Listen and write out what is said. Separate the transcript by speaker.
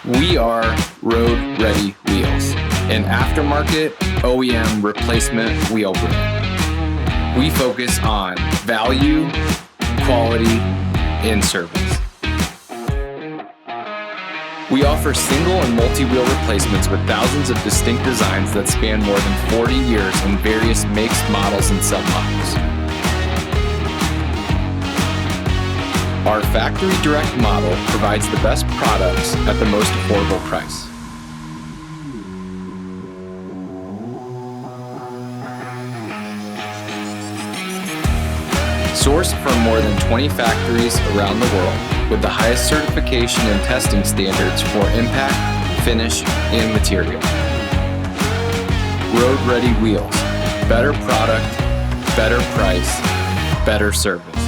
Speaker 1: We are Road Ready Wheels, an aftermarket OEM replacement wheel brand. We focus on value, quality, and service. We offer single and multi-wheel replacements with thousands of distinct designs that span more than 40 years in various makes, models, and submodels. Our factory direct model provides the best products at the most affordable price. Sourced from more than 20 factories around the world with the highest certification and testing standards for impact, finish, and material. Road Ready Wheels. Better product, better price, better service.